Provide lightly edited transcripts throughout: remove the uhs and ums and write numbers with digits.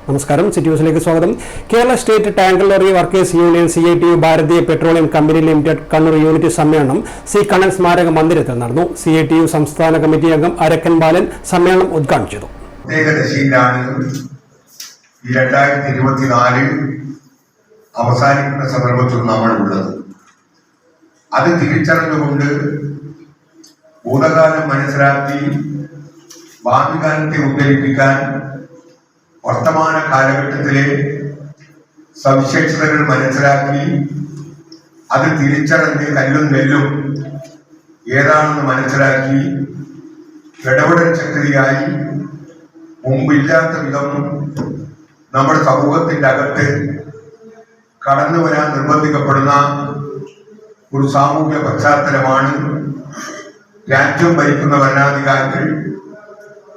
നമസ്കാരം, സിറ്റി ന്യൂസിലേക്ക് സ്വാഗതം. Kerala state tanker lorry workers union CITU ഭാരതീയ petroleum company limited Kannur unit സമ്മേളനം സി കണ്ണൻ സ്മാരക മന്ദിരത്തിൽ നടന്നു. CITU സംസ്ഥാന കമ്മിറ്റി അംഗം അരക്കൻ ബാലൻ സമ്മേളനം ഉദ്ഘാടനം ചെയ്തു. 2024 അവസാനിക്കുന്ന സന്ദർഭത്തിൽ നമ്മൾ ഉള്ളത്. അത് തിരിച്ചറിഞ്ഞുകൊണ്ട് ഭൂതകാലം മനസ്സിലാക്കി ഭാവി കാലത്തെ ഉദ്ധരിപ്പിക്കാൻ വർത്തമാന കാലഘട്ടത്തിലെ സവിശേഷതകൾ മനസ്സിലാക്കി അത് തിരിച്ചറിഞ്ഞ് കല്ലും നെല്ലും ഏതാണെന്ന് മനസ്സിലാക്കി ഇടപെടൽ ശക്തിയായി മുമ്പില്ലാത്ത വിധം നമ്മുടെ സമൂഹത്തിന്റെ അകത്ത് കടന്നു വരാൻ നിർബന്ധിക്കപ്പെടുന്ന ഒരു സാമൂഹ്യ പശ്ചാത്തലമാണ് രാജ്യം ഭരിക്കുന്ന ഭരണാധികാരികൾ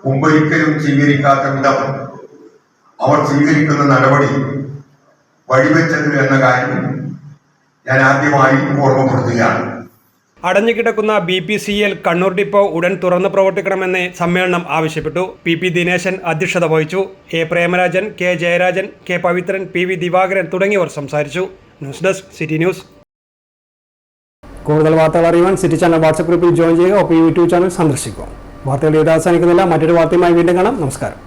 മുമ്പൊരിക്കലും സ്വീകരിക്കാത്ത വിധം അവർ സ്വീകരിക്കുന്ന നടപടി വഴിവെച്ചത് എന്ന കാര്യം ഞാൻ ആദ്യമായി ഓർമ്മപ്പെടുത്തുകയാണ്. അടഞ്ഞുകിടക്കുന്ന BPCL കണ്ണൂർ ഡിപ്പോ ഉടൻ തുറന്നു പ്രവർത്തിക്കണമെന്ന് സമ്മേളനം ആവശ്യപ്പെട്ടു. PP ദിനേശൻ അധ്യക്ഷത വഹിച്ചു. A Premarajan, K Jayarajan, K Pavithran, PV Divakaran തുടങ്ങിയവർ സംസാരിച്ചു. News desk, city news. കൂടുതൽ വാർത്തകൾ അറിയുവാൻ സിറ്റി ചാനൽ വാട്സ്ആപ്പ് ഗ്രൂപ്പിൽ ജോയിൻ ചെയ്യുക. ഒപ്പം YouTube ചാനൽ സന്ദർശിക്കുക. വാർത്തകൾ ഇത് അവസാനിക്കുന്നില്ല. മറ്റൊരു വാർത്തയുമായി വീണ്ടും കാണാം. നമസ്കാരം.